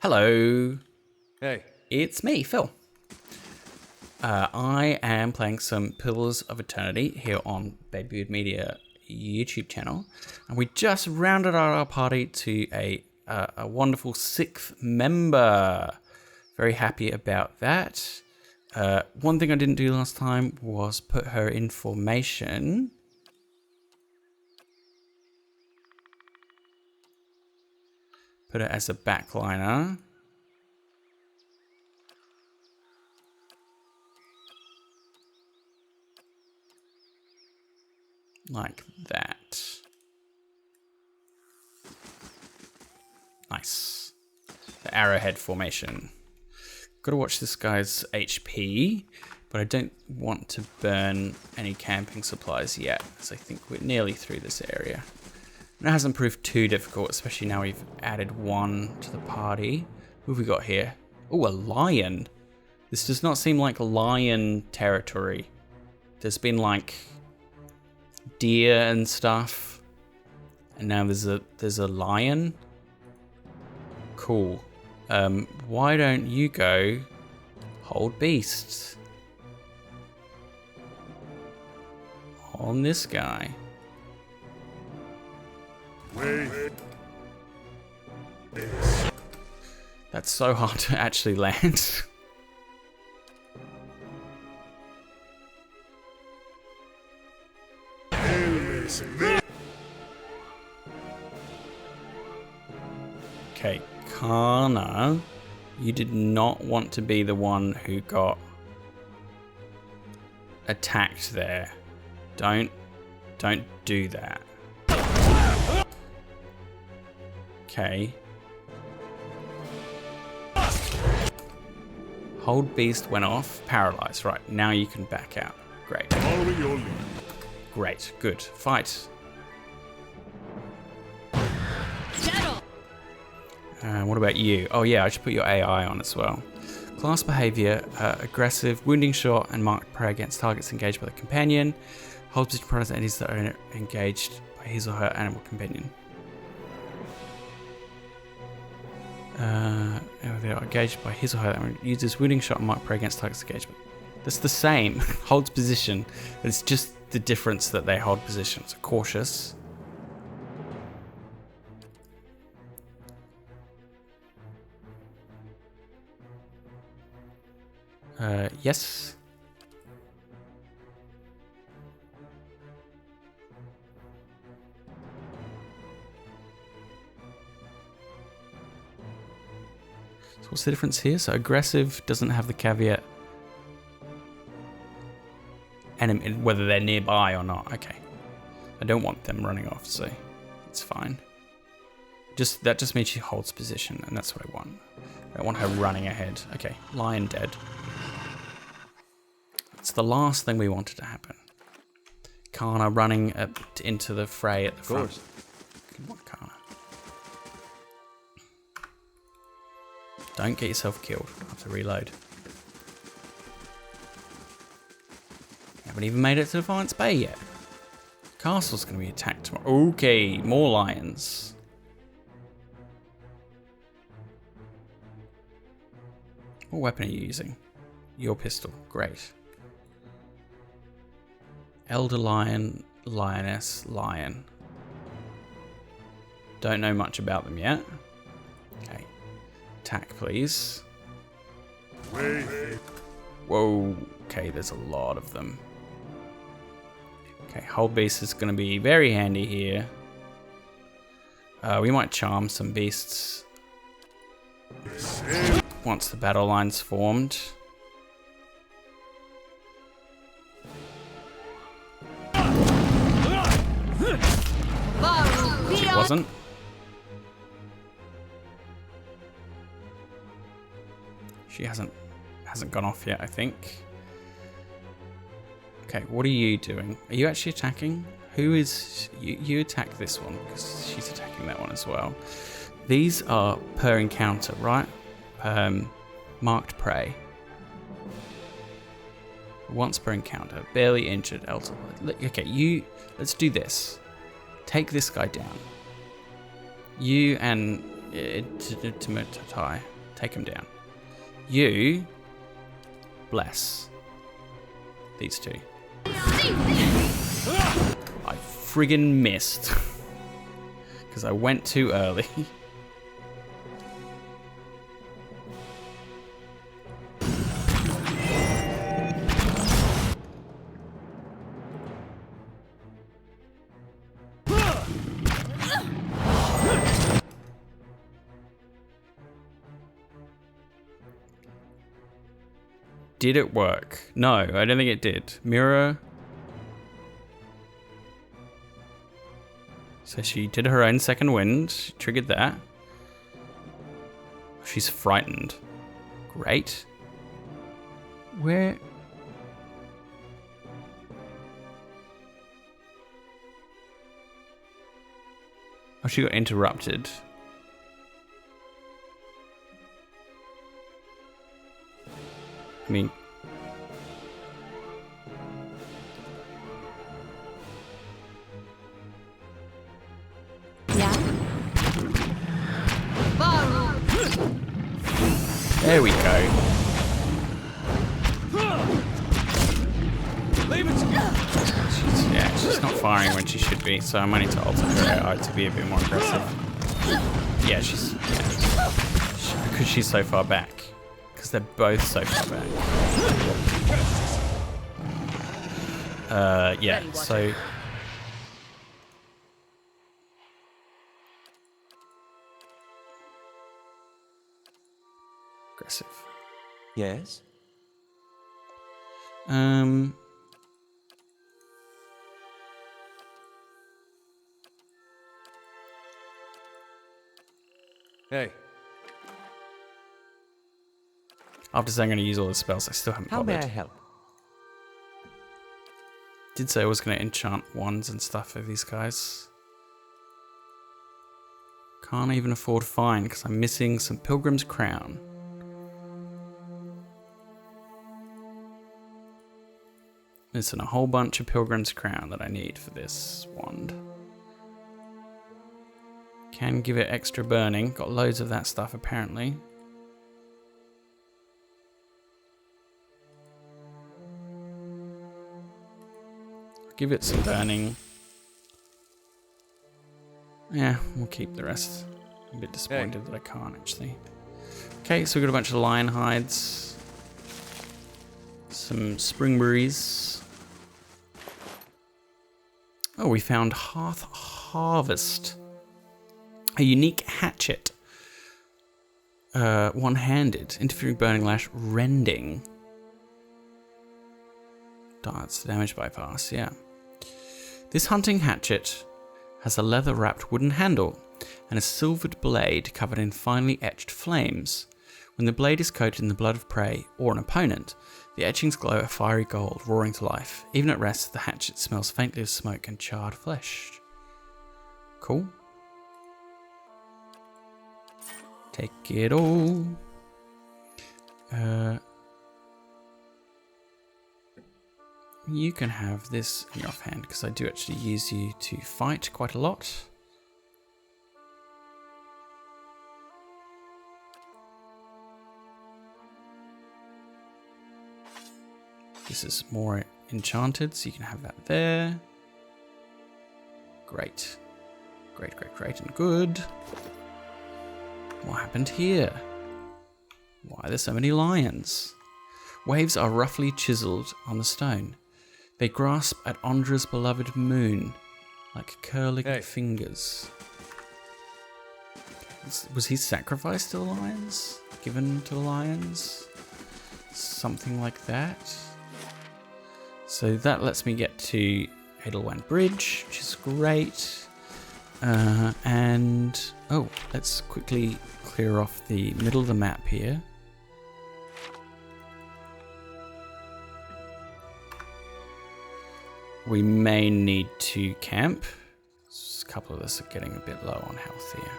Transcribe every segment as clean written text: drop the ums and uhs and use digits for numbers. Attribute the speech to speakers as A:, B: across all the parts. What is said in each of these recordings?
A: Hello.
B: Hey.
A: It's me, Phil. I am playing some Pillars of Eternity here on Babywood Media YouTube channel, and we just rounded out our party to a wonderful 6th member. Very happy about that. One thing I didn't do last time was put her in formation. Put her as a backliner. Like that. Nice. The arrowhead formation. Gotta watch this guy's HP, but I don't want to burn any camping supplies yet, because I think we're nearly through this area. And it hasn't proved too difficult, especially now we've added one to the party. Who have we got here? Oh, a lion. This does not seem like lion territory. There's been like deer and stuff, and now there's a lion. Cool. Why don't you go hold beasts on this guy? That's so hard to actually land. Okay, Kana, you did not want to be the one who got attacked there. Don't do that. Okay. Hold beast went off, paralyzed. Right, now you can back out. Great.
B: Following your lead.
A: Great, good. Fight. What about you? Oh yeah, I should put your AI on as well. Class behavior, aggressive, wounding shot, and marked prey against targets engaged by the companion. Hold position products and entities that are engaged by his or her animal companion. They are engaged by his or her. Uses wounding shot and marked prey against targets engagement. That's the same. Holds position. It's just the difference that they hold position. So cautious. Yes. So what's the difference here? So aggressive doesn't have the caveat enemy, whether they're nearby or not. Okay. I don't want them running off, so it's fine. That just means she holds position, and that's what I want. I don't want her running ahead. Okay, lion dead. It's the last thing we wanted to happen. Kana running into the fray at the front. Good one, Kana. Don't get yourself killed. I have to reload. Haven't even made it to Defiance Bay yet. Castle's going to be attacked tomorrow. Okay, more lions. What weapon are you using? Your pistol. Great. Elder lion, lioness, lion. Don't know much about them yet. Okay. Attack, please. Whoa. Okay, there's a lot of them. Okay, hold beast is going to be very handy here. We might charm some beasts once the battle line's formed. She wasn't. She hasn't gone off yet, I think. Okay, what are you doing? Are you actually attacking? Who is... You attack this one, because she's attacking that one as well. These are per encounter, right? Marked prey. Once per encounter. Barely injured. Okay, let's do this. Take this guy down. You and Take him down. You bless these two. I friggin' missed because I went too early. Did it work? No, I don't think it did. Mirror. So she did her own second wind. She triggered that. She's frightened. Great. Where? Oh, she got interrupted. I mean,
B: yeah.
A: There we go. She's not firing when she should be, so I might need to alter her AI to be a bit more aggressive. Yeah, because she's so far back. Because they're both so far back. Yeah, so... Aggressive.
C: Yes? Hey.
A: After saying I'm going to use all the spells, I still haven't
C: How
A: bothered.
C: may I help?
A: Did say I was going to enchant wands and stuff for these guys. Can't even afford to find because I'm missing some Pilgrim's Crown. Missing a whole bunch of Pilgrim's Crown that I need for this wand. Can give it extra burning. Got loads of that stuff apparently. Give it some burning. Yeah, we'll keep the rest. I'm a bit disappointed that I can't actually. Okay, so we've got a bunch of lion hides. Some springberries. Oh, we found Hearth Harvest. A unique hatchet. One-handed. Interfering burning lash. Rending. Darts. Damage bypass, yeah. This hunting hatchet has a leather-wrapped wooden handle and a silvered blade covered in finely etched flames. When the blade is coated in the blood of prey or an opponent, the etchings glow a fiery gold, roaring to life. Even at rest, the hatchet smells faintly of smoke and charred flesh. Cool. Take it all. You can have this in your offhand because I do actually use you to fight quite a lot. This is more enchanted, so you can have that there. Great. Great, great, great, and good. What happened here? Why are there so many lions? Waves are roughly chiseled on the stone. They grasp at Ondra's beloved moon like curling fingers. Was he sacrificed to the lions? Given to the lions? Something like that? So that lets me get to Edelweiss Bridge, which is great. And, oh, let's quickly clear off the middle of the map here. We may need to camp. A couple of us are getting a bit low on health here.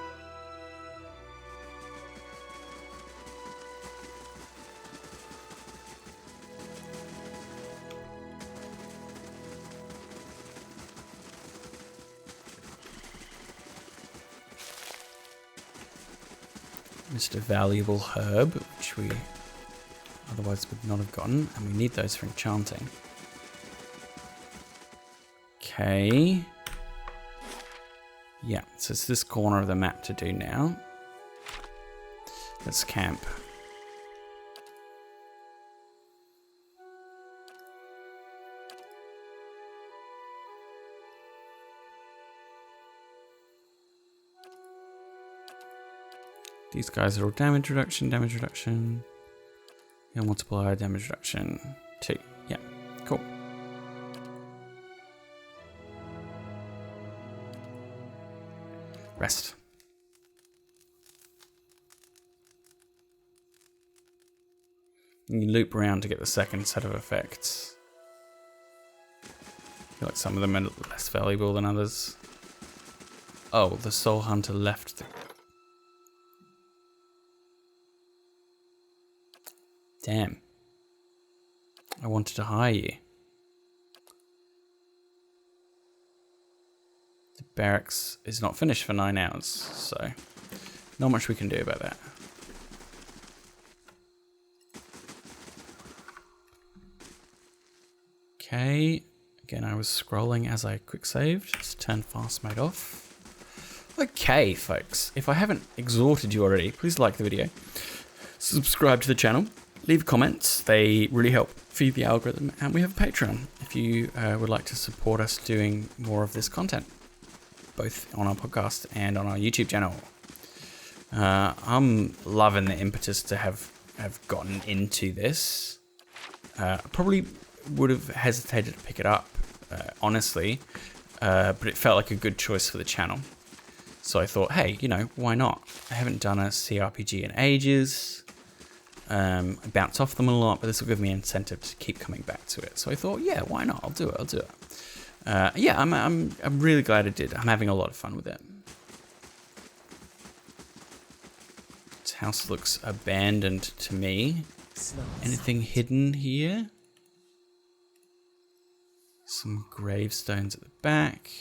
A: Mr. Valuable Herb, which we otherwise would not have gotten, and we need those for enchanting. Okay. Yeah, so it's this corner of the map to do now. Let's camp. These guys are all damage reduction, damage reduction. Yeah, multiplier, damage reduction. 2. Yeah, cool. Rest. You loop around to get the second set of effects. I feel like some of them are less valuable than others. Oh, the Soul Hunter left. Damn. I wanted to hire you. The barracks is not finished for 9 hours, so not much we can do about that. Okay, again I was scrolling as I quick saved. Just turn fast mode off. Okay, folks, if I haven't exhorted you already, please like the video, subscribe to the channel, leave comments. They really help feed the algorithm, and we have a Patreon if you would like to support us doing more of this content, both on our podcast and on our YouTube channel. I'm loving the impetus to have gotten into this. Probably would have hesitated to pick it up, honestly, but it felt like a good choice for the channel. So I thought, hey, you know, why not? I haven't done a CRPG in ages. I bounce off them a lot, but this will give me incentive to keep coming back to it. So I thought, yeah, why not? I'll do it. Yeah, I'm really glad I did. I'm having a lot of fun with it. This house looks abandoned to me. Anything hidden here? Some gravestones at the back.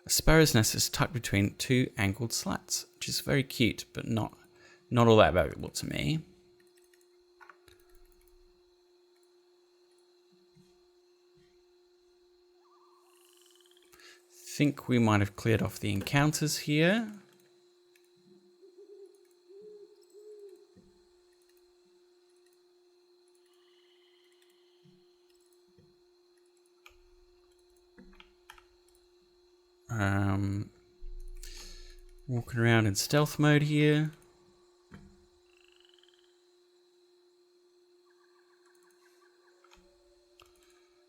A: A sparrow's nest is tucked between 2 angled slats, which is very cute, but not all that valuable to me. Think we might have cleared off the encounters here. Walking around in stealth mode here.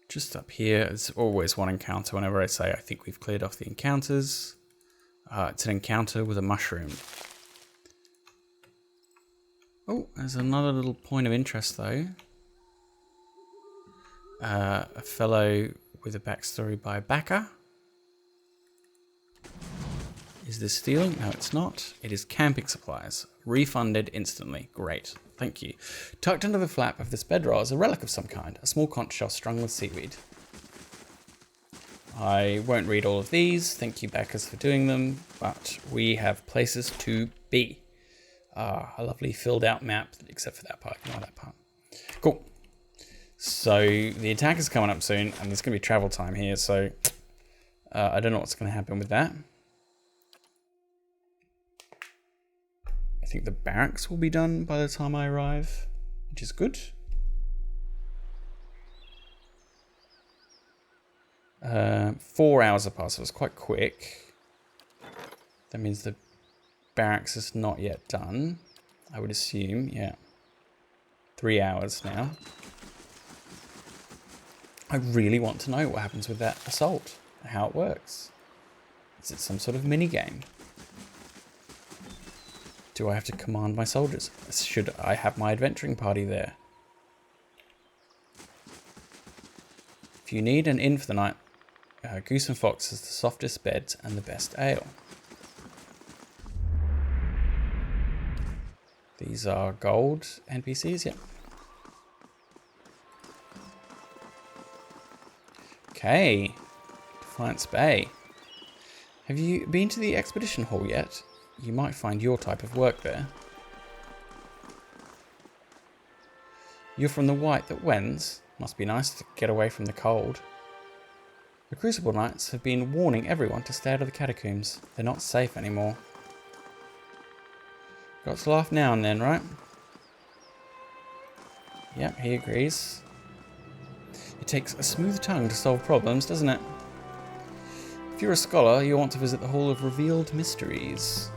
A: Just up here, there's always one encounter whenever I say I think we've cleared off the encounters. It's an encounter with a mushroom. Oh, there's another little point of interest though. A fellow with a backstory by Backer. Is this stealing? No, it's not. It is camping supplies. Refunded instantly. Great. Thank you. Tucked under the flap of this bedroll is a relic of some kind. A small conch shell strung with seaweed. I won't read all of these. Thank you, Backers, for doing them. But we have places to be. A lovely filled out map, except for that part. Ignore that part. Cool. So the attack is coming up soon, and there's going to be travel time here. So I don't know what's going to happen with that. I think the barracks will be done by the time I arrive, which is good. 4 hours have passed, so it's quite quick. That means the barracks is not yet done, I would assume, yeah. 3 hours now. I really want to know what happens with that assault, how it works. Is it some sort of mini game? Do I have to command my soldiers? Should I have my adventuring party there? If you need an inn for the night, Goose and Fox is the softest beds and the best ale. These are gold NPCs, yeah. Okay, Defiance Bay. Have you been to the expedition hall yet? You might find your type of work there. You're from the White that wends. Must be nice to get away from the cold. The Crucible Knights have been warning everyone to stay out of the catacombs. They're not safe anymore. Got to laugh now and then, right? Yep, he agrees. It takes a smooth tongue to solve problems, doesn't it? If you're a scholar, you'll want to visit the Hall of Revealed Mysteries.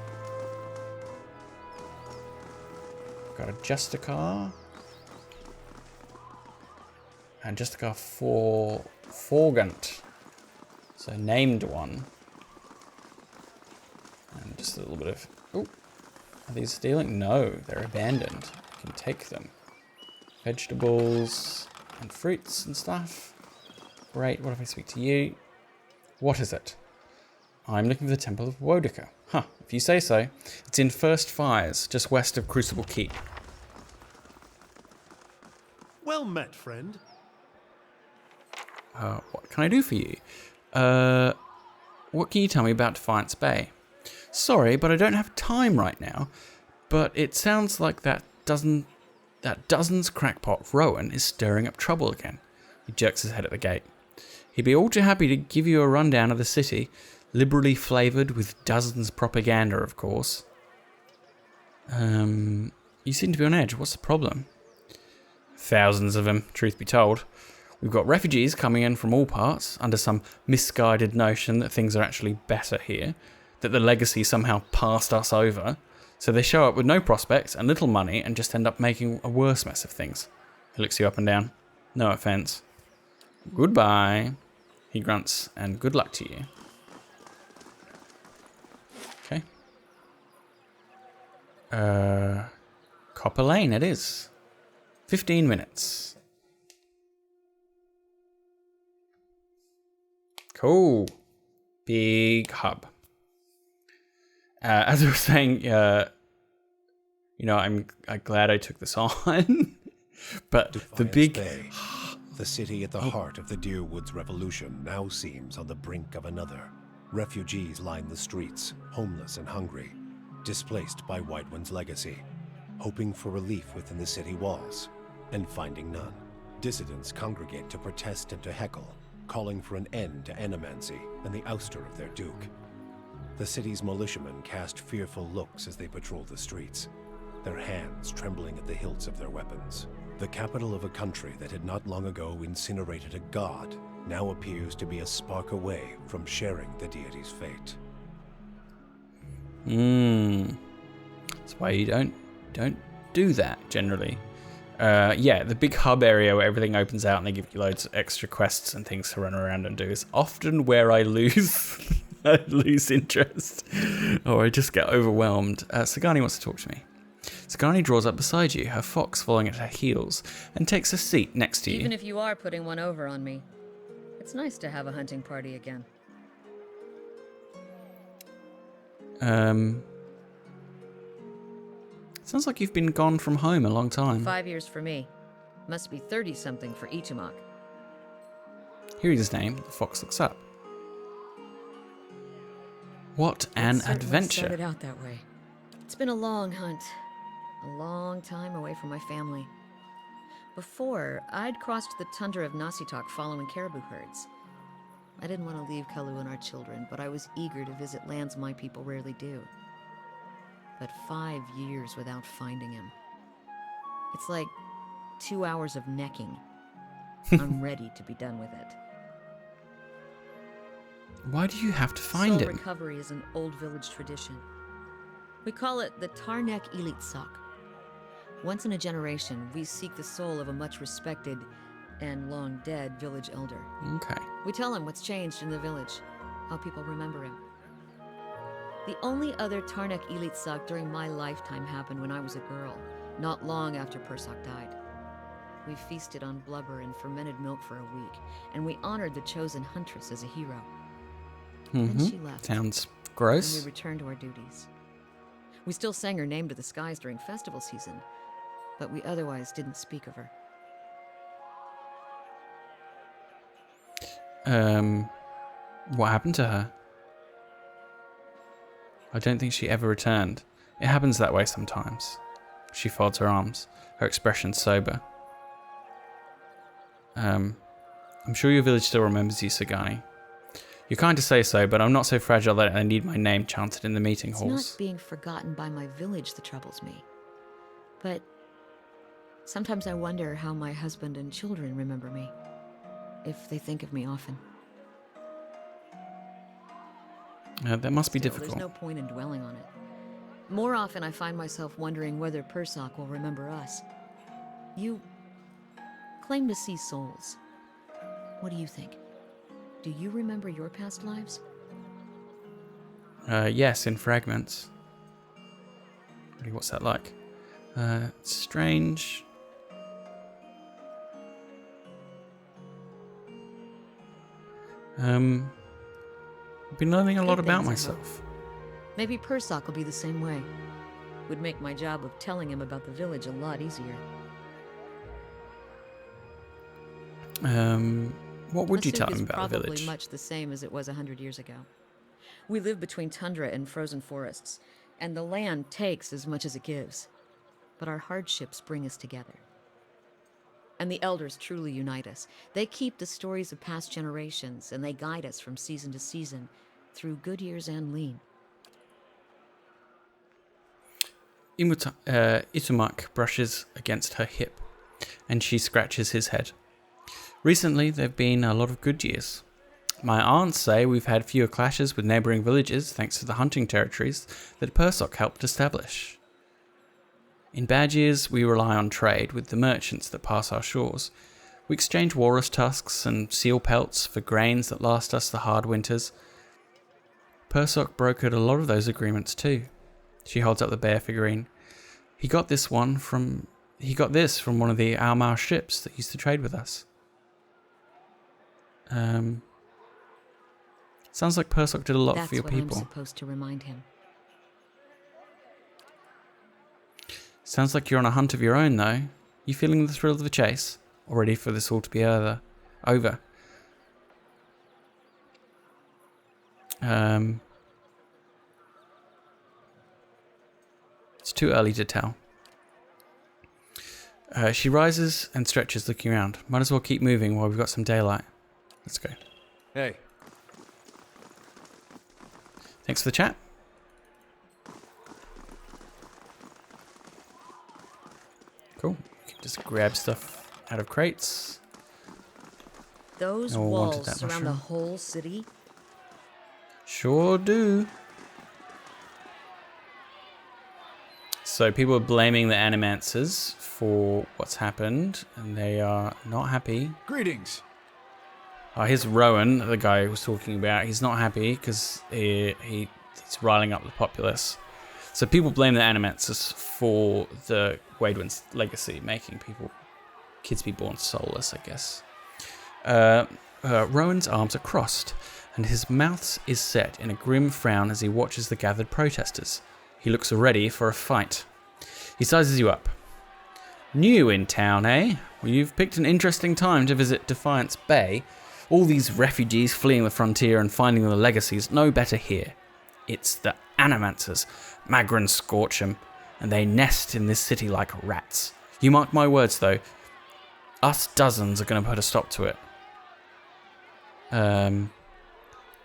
A: Got a Justicar. And Justicar for Forgant. So named one. And just a little bit of... Oh, are these stealing? No, they're abandoned. You can take them. Vegetables and fruits and stuff. Great, what if I speak to you? What is it? I'm looking for the Temple of Wodica. Huh, if you say so. It's in First Fires, just west of Crucible Keep.
B: Well met, friend.
A: What can I do for you? What can you tell me about Defiance Bay? Sorry, but I don't have time right now. But it sounds like that Dozens crackpot Rowan is stirring up trouble again. He jerks his head at the gate. He'd be all too happy to give you a rundown of the city, liberally flavoured with Dozens propaganda, of course. You seem to be on edge. What's the problem? Thousands of them, truth be told. We've got refugees coming in from all parts under some misguided notion that things are actually better here, that the legacy somehow passed us over. So they show up with no prospects and little money and just end up making a worse mess of things. He looks you up and down. No offense. Goodbye. He grunts, and good luck to you. Okay. Copperlane it is. 15 minutes. Cool. Big hub. As I was saying, I'm glad I took this on. But
D: Defiance
A: the big...
D: Bay, the city at the heart of the Deerwoods Revolution, now seems on the brink of another. Refugees line the streets, homeless and hungry, displaced by White One's legacy, hoping for relief within the city walls, and finding none. Dissidents congregate to protest and to heckle, calling for an end to animancy and the ouster of their duke. The city's militiamen cast fearful looks as they patrol the streets, their hands trembling at the hilts of their weapons. The capital of a country that had not long ago incinerated a god now appears to be a spark away from sharing the deity's fate.
A: That's why you don't do that generally. Yeah, the big hub area where everything opens out and they give you loads of extra quests and things to run around and do is often where I lose lose interest or I just get overwhelmed. Sagani wants to talk to me. Sagani draws up beside you, her fox following at her heels, and takes a seat next to you.
E: Even if you are putting one over on me, it's nice to have a hunting party again.
A: Sounds like you've been gone from home a long time.
E: 5 years for me. Must be 30-something for Ichimak.
A: Hearing his name, the fox looks up. What an adventure.
E: Started out that way. It's been a long hunt. A long time away from my family. Before, I'd crossed the tundra of Nasitok following caribou herds. I didn't want to leave Kalu and our children, but I was eager to visit lands my people rarely do. But 5 years without finding him. It's like 2 hours of necking. I'm ready to be done with it.
A: Why do you have to find
E: Soul
A: him?
E: recovery is an old village tradition. We call it the Tarnek Elit Sok. Once in a generation, we seek the soul of a much respected and long dead village elder.
A: Okay.
E: We tell him what's changed in the village, how people remember him. The only other Tarnek Elit Sok during my lifetime happened when I was a girl, not long after Persak died. We feasted on blubber and fermented milk for a week, and we honored the chosen huntress as a hero. Then she left.
A: Sounds
E: And
A: gross.
E: we returned to our duties. We still sang her name to the skies during festival season, but we otherwise didn't speak of her.
A: What happened to her? I don't think she ever returned. It happens that way sometimes. She folds her arms, her expression sober. I'm sure your village still remembers you, Sagani. You're kind to say so, but I'm not so fragile that I need my name chanted in the meeting halls.
E: It's not being forgotten by my village that troubles me. But sometimes I wonder how my husband and children remember me, if they think of me often.
A: That must be
E: Still,
A: difficult.
E: There's no point in dwelling on it. More often I find myself wondering whether Persoc will remember us. You claim to see souls. What do you think? Do you remember your past lives?
A: Yes, in fragments. Really, what's that like? Strange. I've been learning a lot
E: Good
A: about
E: things, I
A: myself.
E: Maybe Persoc will be the same way. Would make my job of telling him about the village a lot easier.
A: What would you tell
E: Masuk
A: him
E: is
A: about the
E: probably
A: village?
E: much the same as it was 100 years ago. We live between tundra and frozen forests, and the land takes as much as it gives. But our hardships bring us together. And the elders truly unite us. They keep the stories of past generations, and they guide us from season to season, through good years and lean.
A: Itumak brushes against her hip, and she scratches his head. Recently, there have been a lot of good years. My aunts say we've had fewer clashes with neighbouring villages thanks to the hunting territories that Persoc helped establish. In bad years, we rely on trade with the merchants that pass our shores. We exchange walrus tusks and seal pelts for grains that last us the hard winters. Persoc brokered a lot of those agreements too. She holds up the bear figurine. He got this from one of the Almar ships that used to trade with us. Sounds like Persoc did a lot for your people.
E: That's what I'm supposed to remind him.
A: Sounds like you're on a hunt of your own, though. You feeling the thrill of the chase? Or ready for this all to be over? It's too early to tell. She rises and stretches, looking around. Might as well keep moving while we've got some daylight. Let's go.
C: Hey.
A: Thanks for the chat. Cool. You can just grab stuff out of crates.
E: Those
A: No one wanted
E: walls
A: that
E: surround the
A: mushroom.
E: whole city.
A: Sure do. So people are blaming the animancers for what's happened, and they are not happy.
C: Greetings.
A: Here's Rowan, the guy who was talking about. He's not happy because he's riling up the populace. So people blame the animancers for the Wardens' legacy, making kids be born soulless, I guess. Rowan's arms are crossed, and his mouth is set in a grim frown as he watches the gathered protesters. He looks ready for a fight. He sizes you up. New in town, eh? Well, you've picked an interesting time to visit Defiance Bay. All these refugees fleeing the frontier and finding the legacies, no better here. It's the animancers, Magran scorch 'em, and they nest in this city like rats. You mark my words, though, us dozens are going to put a stop to it.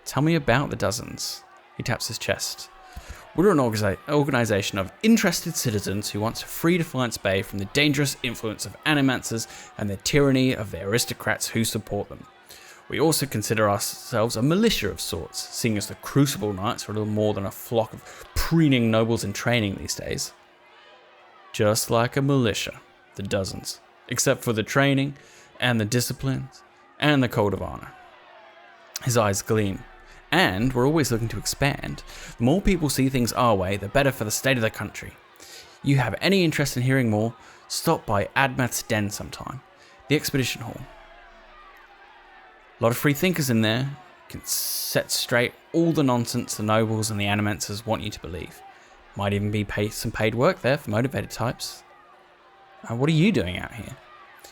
A: Tell me about the dozens. He taps his chest. We're an organisation of interested citizens who wants to free Defiance Bay from the dangerous influence of animancers and the tyranny of the aristocrats who support them. We also consider ourselves a militia of sorts, seeing as the Crucible Knights are a little more than a flock of preening nobles in training these days. Just like a militia, the dozens, except for the training and the disciplines and the code of honor. His eyes gleam. And we're always looking to expand. The more people see things our way, the better for the state of the country. You have any interest in hearing more, stop by Admath's Den sometime. The Expedition Hall. A lot of free thinkers in there. Can set straight all the nonsense the nobles and the animancers want you to believe. Might even be some paid work there for motivated types. What are you doing out here?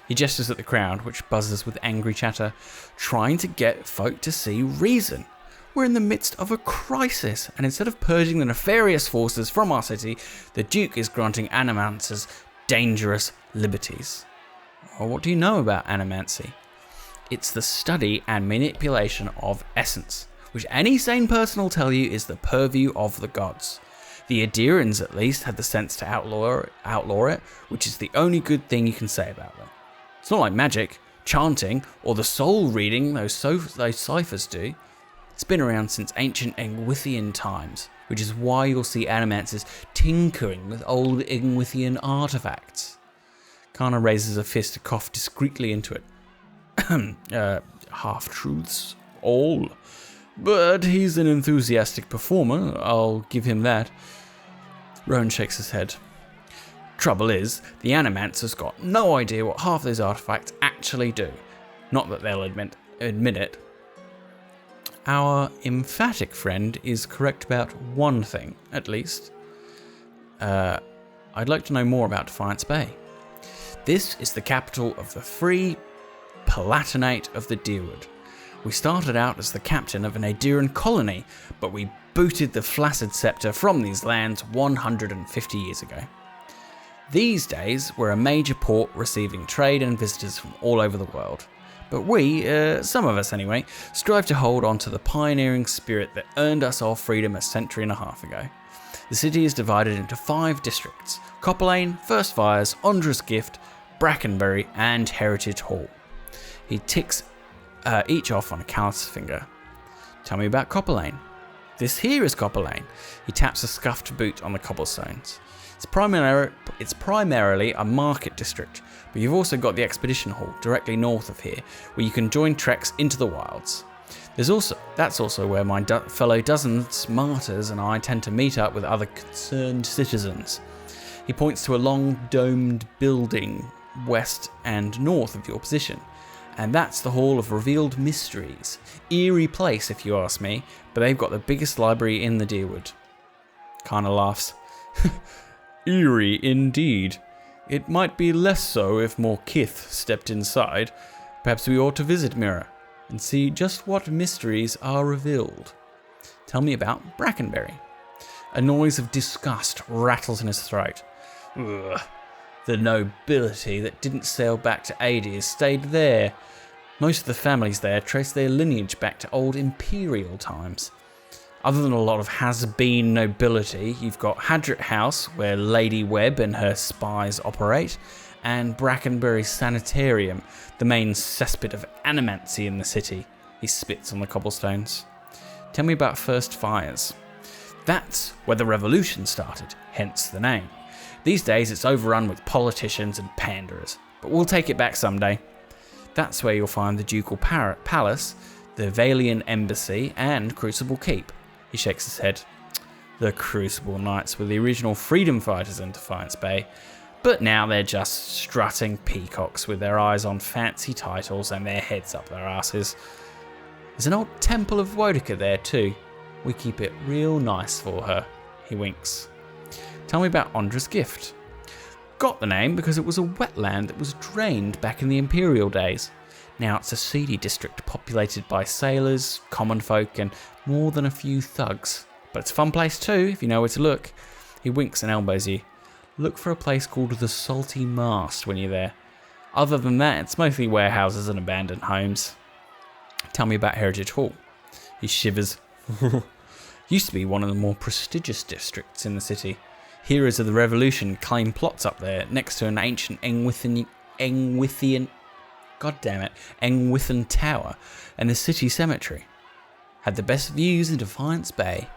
A: He gestures at the crowd, which buzzes with angry chatter, trying to get folk to see reason. We're in the midst of a crisis, and instead of purging the nefarious forces from our city, the Duke is granting animancers dangerous liberties. Well, what do you know about animancy? It's the study and manipulation of essence, which any sane person will tell you is the purview of the gods. The Adirians, at least, had the sense to outlaw it, which is the only good thing you can say about them. It's not like magic, chanting, or the soul reading those ciphers do. It's been around since ancient Engwithian times, which is why you'll see animancers tinkering with old Engwithian artifacts. Kana raises a fist to cough discreetly into it. Half-truths, all. But he's an enthusiastic performer, I'll give him that. Rowan shakes his head. Trouble is, the Animancer's got no idea what half those artifacts actually do. Not that they'll admit it. Our emphatic friend is correct about one thing, at least. I'd like to know more about Defiance Bay. This is the capital of the free Palatinate of the Deerwood. We started out as the captain of an Adirian colony, but we booted the Flaccid Scepter from these lands 150 years ago. These days, we're a major port receiving trade and visitors from all over the world. But we, some of us anyway, strive to hold on to the pioneering spirit that earned us our freedom a century and a half ago. The city is divided into 5 districts: Copperlane, First Fires, Ondra's Gift, Brackenbury, and Heritage Hall. He ticks each off on a callous finger. Tell me about Copperlane. This here is Copperlane. He taps a scuffed boot on the cobblestones. It's primarily a market district, but you've also got the Expedition Hall directly north of here, where you can join treks into the wilds. That's also where my fellow dozens martyrs and I tend to meet up with other concerned citizens. He points to a long domed building west and north of your position, and that's the Hall of Revealed Mysteries. Eerie place, if you ask me, but they've got the biggest library in the Deerwood. Kana laughs. Eerie indeed. It might be less so if more kith stepped inside. Perhaps we ought to visit Mirror and see just what mysteries are revealed. Tell me about Brackenbury. A noise of disgust rattles in his throat. Ugh. The nobility that didn't sail back to Hades stayed there. Most of the families there trace their lineage back to old imperial times. Other than a lot of has-been nobility, you've got Hadrit House, where Lady Webb and her spies operate, and Brackenbury Sanitarium, the main cesspit of animancy in the city. He spits on the cobblestones. Tell me about First Fires. That's where the revolution started, hence the name. These days it's overrun with politicians and panderers, but we'll take it back someday. That's where you'll find the Ducal Palace, the Valian Embassy, and Crucible Keep. He shakes his head. The Crucible Knights were the original freedom fighters in Defiance Bay, but now they're just strutting peacocks with their eyes on fancy titles and their heads up their asses. There's an old Temple of Wodica there too. We keep it real nice for her. He winks. Tell me about Ondra's Gift. Got the name because it was a wetland that was drained back in the Imperial days. Now it's a seedy district populated by sailors, common folk, and more than a few thugs. But it's a fun place too, if you know where to look. He winks and elbows you. Look for a place called the Salty Mast when you're there. Other than that, it's mostly warehouses and abandoned homes. Tell me about Heritage Hall. He shivers. Used to be one of the more prestigious districts in the city. Heroes of the Revolution claim plots up there next to an ancient Engwithian tower and the city cemetery. Had the best views in Defiance Bay.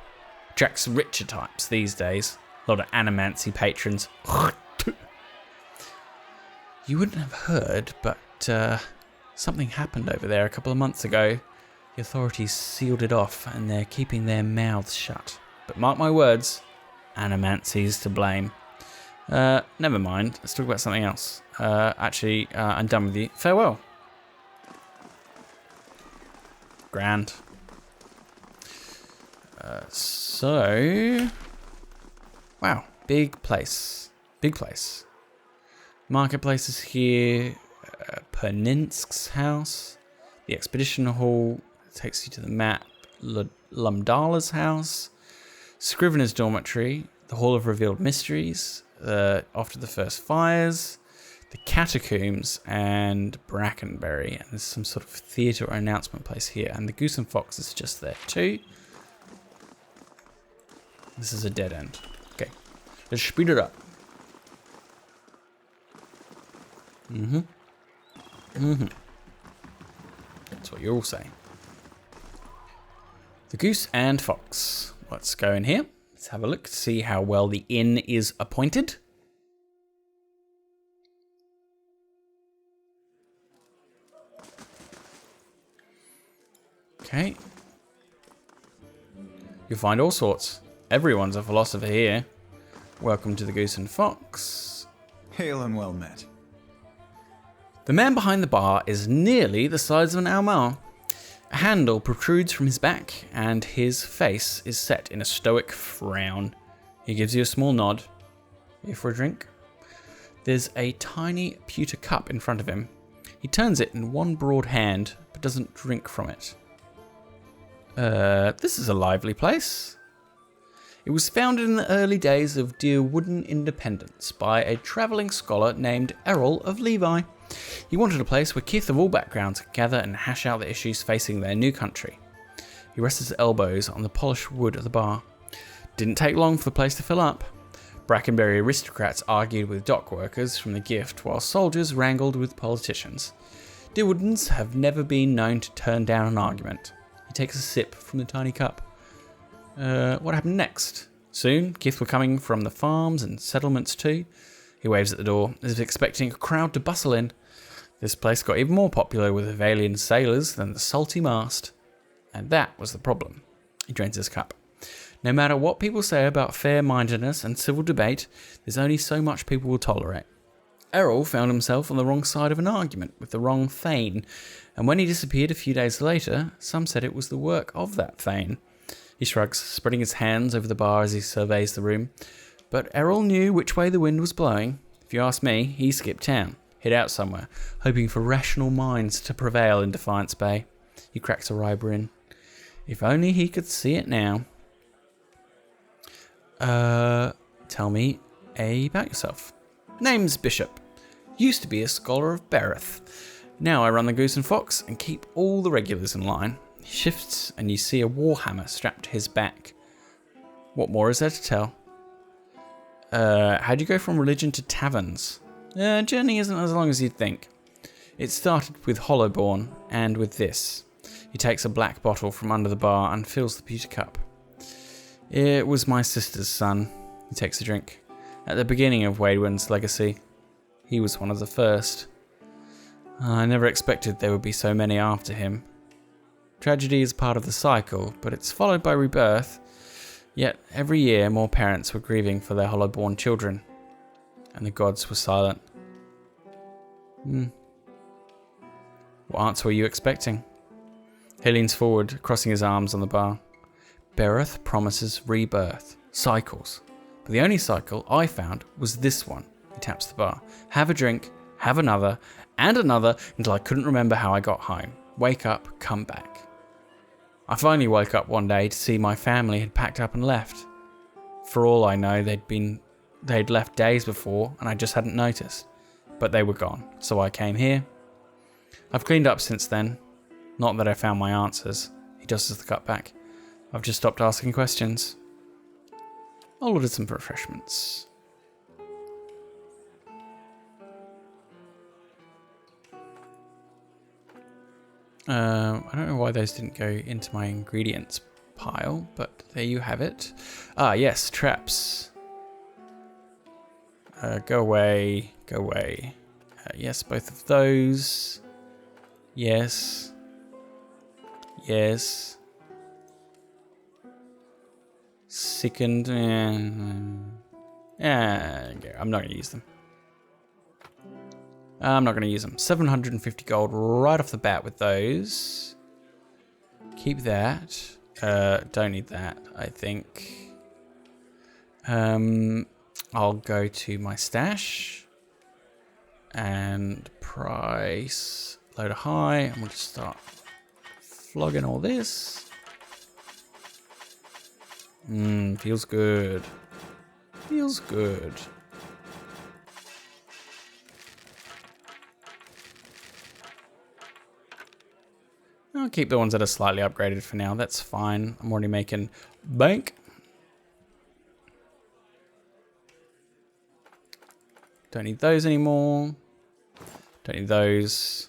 A: Attracts richer types these days. A lot of animancy patrons. You wouldn't have heard, but something happened over there a couple of months ago. The authorities sealed it off and they're keeping their mouths shut. But mark my words, animancy's to blame. Never mind, let's talk about something else. I'm done with you. Farewell. Grand. Wow, big place. Big place. Marketplace is here. Perninsk's house. The Expedition Hall takes you to the map. Lumdala's house, Scrivener's dormitory, the Hall of Revealed Mysteries, after the first fires, the catacombs, and Brackenbury. And there's some sort of theatre or announcement place here. And the Goose and Fox is just there too. This is a dead end. Okay, let's speed it up. That's what you're all saying. The Goose and Fox. Let's go in here. Let's have a look to see how well the inn is appointed. Okay. You'll find all sorts. Everyone's a philosopher here. Welcome to the Goose and Fox.
F: Hail and well met.
A: The man behind the bar is nearly the size of an Almar. A handle protrudes from his back, and his face is set in a stoic frown. He gives you a small nod. Here for a drink? There's a tiny pewter cup in front of him. He turns it in one broad hand, but doesn't drink from it. This is a lively place. It was founded in the early days of Dear Wooden independence by a travelling scholar named Errol of Levi. He wanted a place where kids of all backgrounds could gather and hash out the issues facing their new country. He rested his elbows on the polished wood of the bar. Didn't take long for the place to fill up. Brackenbury aristocrats argued with dock workers from the Gift, while soldiers wrangled with politicians. Dear Woodens have never been known to turn down an argument. He takes a sip from the tiny cup. What happened next? Soon, Kith were coming from the farms and settlements too. He waves at the door, as if expecting a crowd to bustle in. This place got even more popular with Avalian sailors than the salty mast. And that was the problem. He drains his cup. No matter what people say about fair-mindedness and civil debate, there's only so much people will tolerate. Errol found himself on the wrong side of an argument with the wrong Thane, and when he disappeared a few days later, some said it was the work of that Thane. He shrugs, spreading his hands over the bar as he surveys the room. But Errol knew which way the wind was blowing. If you ask me, he skipped town, hid out somewhere, hoping for rational minds to prevail in Defiance Bay. He cracks a rye brin. If only he could see it now. Tell me about yourself. Name's Bishop. Used to be a scholar of Bereth. Now I run the Goose and Fox and keep all the regulars in line. He shifts and you see a warhammer strapped to his back. What more is there to tell? How'd you go from religion to taverns? Journey isn't as long as you'd think. It started with Hollowborn and with this. He takes a black bottle from under the bar and fills the pewter cup. It was my sister's son. He takes a drink. At the beginning of Wardens' legacy, he was one of the first. I never expected there would be so many after him. Tragedy is part of the cycle, but it's followed by rebirth. Yet every year more parents were grieving for their hollowborn children, and the gods were silent. What answer were you expecting? He leans forward, crossing his arms on the bar. Bereth promises rebirth, cycles. But the only cycle I found was this one. He taps the bar. Have a drink, have another, and another until I couldn't remember how I got home. Wake up, come back. I finally woke up one day to see my family had packed up and left. For all I know, they'd left days before and I just hadn't noticed. But they were gone, so I came here. I've cleaned up since then. Not that I found my answers. He dusted the cup back. I've just stopped asking questions. I'll order some refreshments. I don't know why those didn't go into my ingredients pile, but there you have it. Ah, yes, traps. Go away, go away. Yes, both of those. Yes. Yes. Second. I'm not going to use them. I'm not going to use them. 750 gold right off the bat with those. Keep that. Don't need that, I think. I'll go to my stash. And price. Load a high. I'm going to start flogging all this. Feels good. Feels good. I'll keep the ones that are slightly upgraded for now. That's fine. I'm already making bank. Don't need those anymore. Don't need those.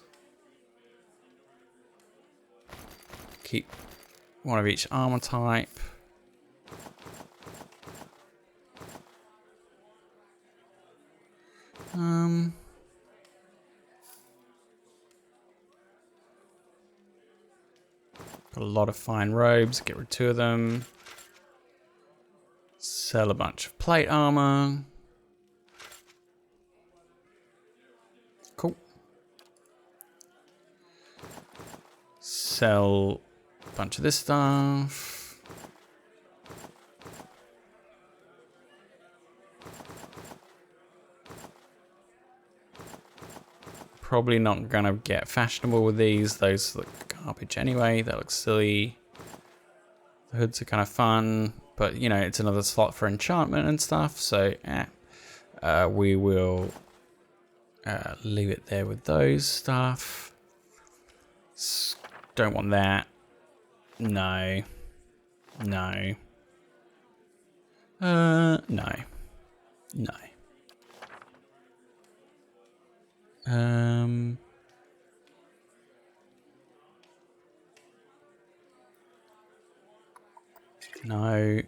A: Keep one of each armor type. Got a lot of fine robes. Get rid of 2 of them. Sell a bunch of plate armor. Cool. Sell a bunch of this stuff. Probably not gonna get fashionable with these. Those look garbage anyway. That looks silly. The hoods are kind of fun, but you know, it's another slot for enchantment and stuff. So, we will leave it there with those stuff. Don't want that. No. No. No. No. No.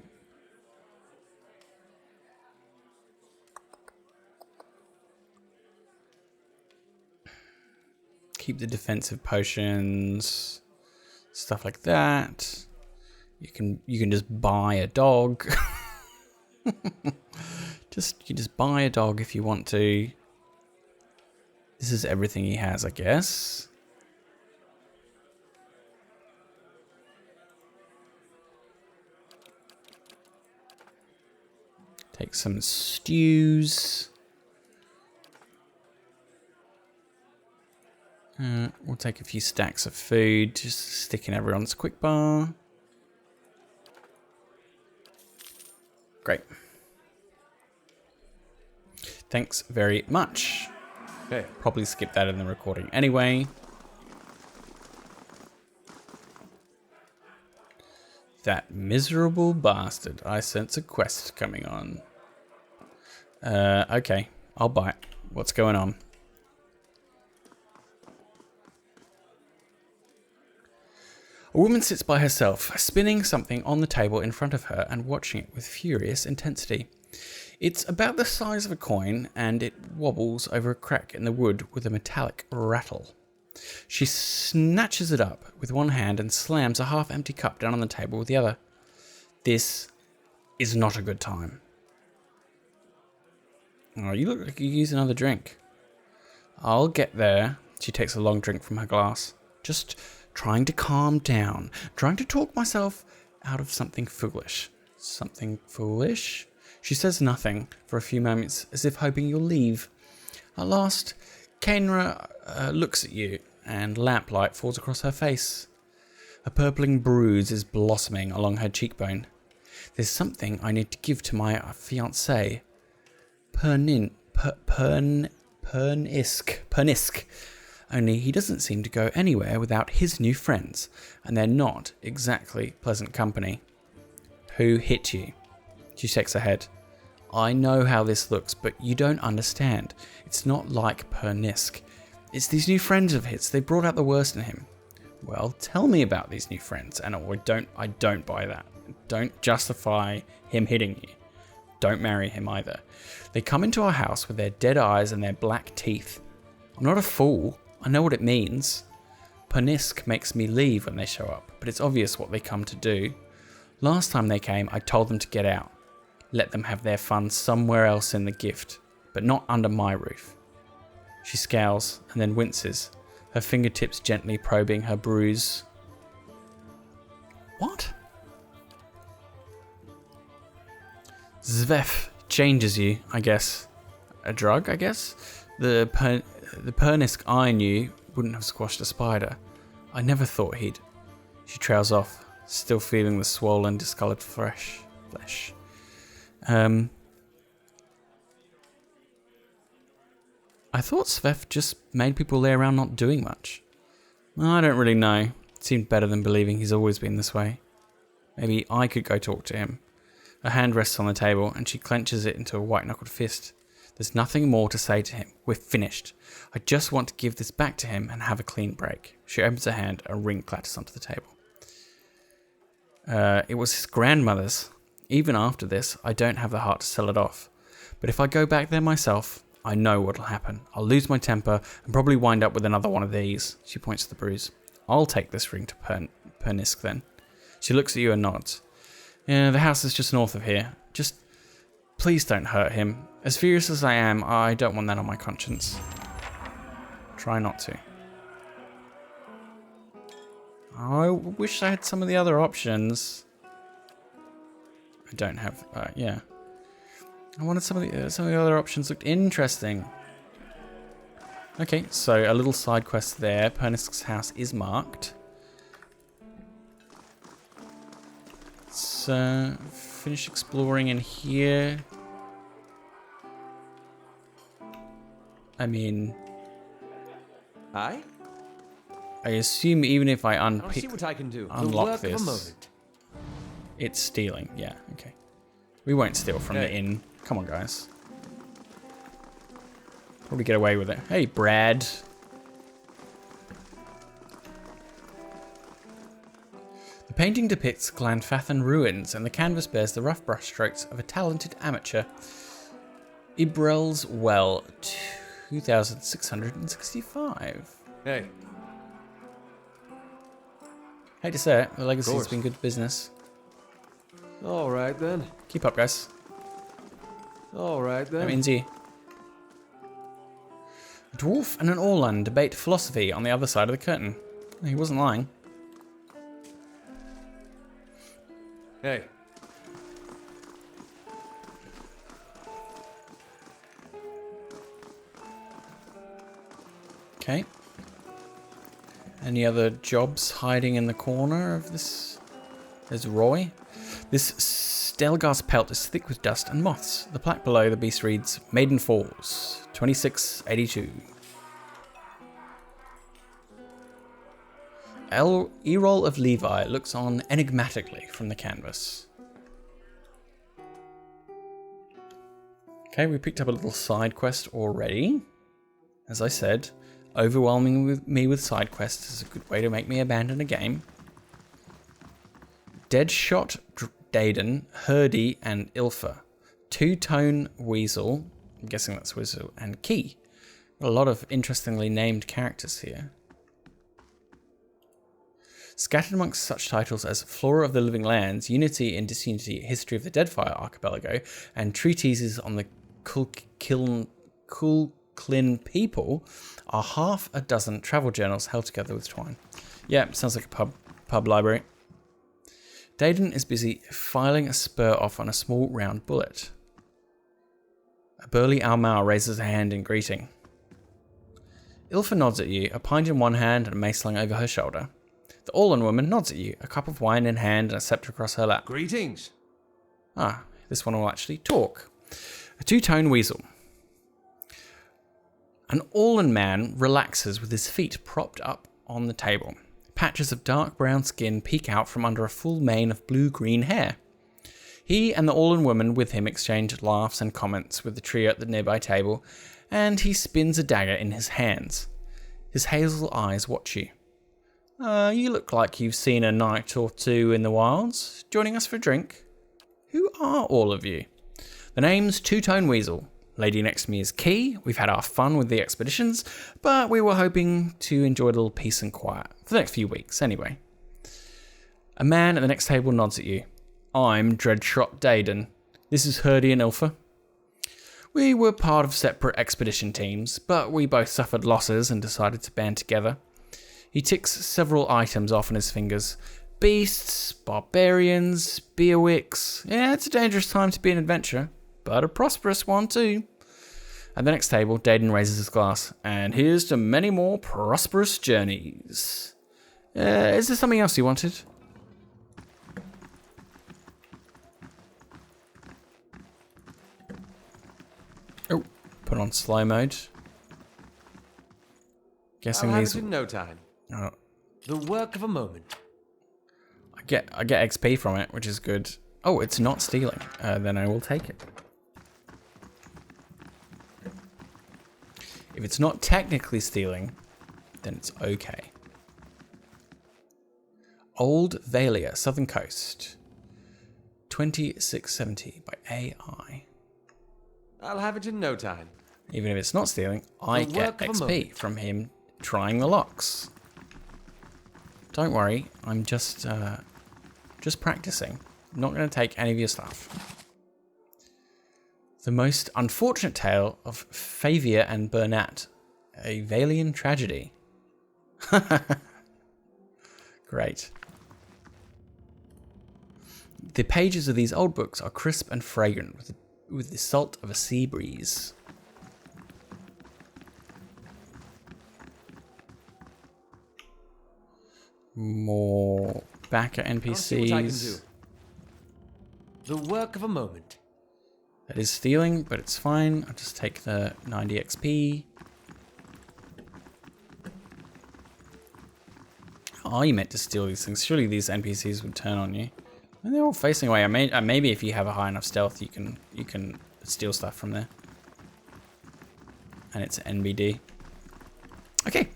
A: Keep the defensive potions, stuff like that. You can just buy a dog. You just buy a dog if you want to. This is everything he has, I guess. Take some stews. We'll take a few stacks of food, just stick in everyone's quick bar. Great. Thanks very much.
C: Hey.
A: Probably skip that in the recording anyway. That miserable bastard. I sense a quest coming on. Okay. I'll buy it. What's going on? A woman sits by herself, spinning something on the table in front of her and watching it with furious intensity. It's about the size of a coin, and it wobbles over a crack in the wood with a metallic rattle. She snatches it up with one hand and slams a half-empty cup down on the table with the other. This is not a good time. Oh, you look like you use another drink. I'll get there. She takes a long drink from her glass. Just trying to calm down. Trying to talk myself out of something foolish. Something foolish? She says nothing for a few moments, as if hoping you'll leave. At last, Kainra looks at you, and lamplight falls across her face. A purpling bruise is blossoming along her cheekbone. There's something I need to give to my fiancé. Pernisk. Only he doesn't seem to go anywhere without his new friends, and they're not exactly pleasant company. Who hit you? She shakes her head. I know how this looks, but you don't understand. It's not like Pernisk. It's these new friends of his. They brought out the worst in him. Well, tell me about these new friends, and I don't buy that. Don't justify him hitting you. Don't marry him either. They come into our house with their dead eyes and their black teeth. I'm not a fool. I know what it means. Pernisk makes me leave when they show up, but it's obvious what they come to do. Last time they came, I told them to get out. Let them have their fun somewhere else in the gift, but not under my roof. She scowls and then winces, her fingertips gently probing her bruise. What? Zvef changes you, I guess. A drug, I guess? The Pernisk I knew wouldn't have squashed a spider. I never thought he'd. She trails off, still feeling the swollen, discolored flesh. flesh. I thought Svef just made people lay around not doing much. I don't really know. It seemed better than believing he's always been this way. Maybe I could go talk to him. Her hand rests on the table and she clenches it into a white-knuckled fist. There's nothing more to say to him. We're finished. I just want to give this back to him and have a clean break. She opens her hand, a ring clatters onto the table. It was his grandmother's. Even after this, I don't have the heart to sell it off. But if I go back there myself, I know what'll happen. I'll lose my temper and probably wind up with another one of these. She points to the bruise. I'll take this ring to Pernisk then. She looks at you and nods. Yeah, the house is just north of here. Just please don't hurt him. As furious as I am, I don't want that on my conscience. Try not to. I wish I had some of the other options. I don't have, yeah. I wanted some of the other options looked interesting. Okay, so a little side quest there. Pernisk's house is marked. Let's finish exploring in here. I mean,
C: Aye?
A: I assume even if I
C: I'll see what I can do.
A: unlock
C: The work of a
A: this,
C: moment.
A: it's stealing. Yeah, okay. We won't steal from the
C: Hey.
A: inn. Come on, guys. Probably get away with it. Hey, Brad. The painting depicts Glanfathan ruins, and the canvas bears the rough brushstrokes of a talented amateur. Ibrel's Well, 2665.
C: Hey,
A: Hate to say it, the legacy's been good business.
C: all right then.
A: Keep up, guys.
C: All right then.
A: That means you. A dwarf and an Orlan debate philosophy on the other side of the curtain. He wasn't lying.
C: Hey.
A: Okay. Any other jobs hiding in the corner of this? There's Roy. This Stelgar's pelt is thick with dust and moths. The plaque below the beast reads, Maiden Falls, 2682. Erol of Levi looks on enigmatically from the canvas. Okay, we picked up a little side quest already. As I said, overwhelming me with side quests is a good way to make me abandon a game. Deadshot, Daden, Hurdy, and Ilfa. Two-Tone Weasel, I'm guessing that's Weasel, and Key. A lot of interestingly named characters here. Scattered amongst such titles as Flora of the Living Lands, Unity and Disunity, History of the Deadfire Archipelago, and treatises on the Kulklin people are half a dozen travel journals held together with twine. Yeah, sounds like a pub library. Daden is busy filing a spur off on a small round bullet. A burly Almar raises a hand in greeting. Ilfa nods at you, a pint in one hand and a mace slung over her shoulder. The Orlan woman nods at you, a cup of wine in hand and a scepter across her lap.
C: Greetings.
A: Ah, this one will actually talk. A two-tone weasel. An Orlan man relaxes with his feet propped up on the table. Patches of dark brown skin peek out from under a full mane of blue-green hair. He and the Orlan woman with him exchange laughs and comments with the trio at the nearby table, and he spins a dagger in his hands. His hazel eyes watch you. You look like you've seen a night or two in the wilds. Joining us for a drink? Who are all of you? The name's Two-Tone Weasel. Lady next to me is Key. We've had our fun with the expeditions, but we were hoping to enjoy a little peace and quiet for the next few weeks anyway. A man at the next table nods at you. I'm Dreadshot Daden. This is Hurdy and Ilfa. We were part of separate expedition teams, but we both suffered losses and decided to band together. He ticks several items off on his fingers. Beasts, barbarians, beerwicks. Yeah, it's a dangerous time to be an adventurer, but a prosperous one too. At the next table, Daden raises his glass. And here's to many more prosperous journeys. Is there something else you wanted? put on slow mode. Guessing
C: I'll have
A: these.
C: it in no time.
A: Oh,
C: The work of a moment.
A: I get XP from it, which is good. Oh, it's not stealing. Then I will take it. If it's not technically stealing, then it's okay. Old Valia, Southern Coast. 2670 by AI.
C: I'll have it in no time.
A: Even if it's not stealing, I
C: The
A: get
C: work of a
A: XP
C: moment.
A: from him trying the locks. Don't worry, I'm just practicing. I'm not going to take any of your stuff. The most unfortunate tale of Favia and Bernat, a Valian tragedy. Great. The pages of these old books are crisp and fragrant with the salt of a sea breeze. More backer
C: I'll see what I can do.
A: NPCs.
C: The work of a moment.
A: That is stealing, but it's fine. I'll just take the 90 XP. How are you meant to steal these things? Surely these NPCs would turn on you. And they're all facing away. Maybe if you have a high enough stealth, you can steal stuff from there. And it's NBD. Okay.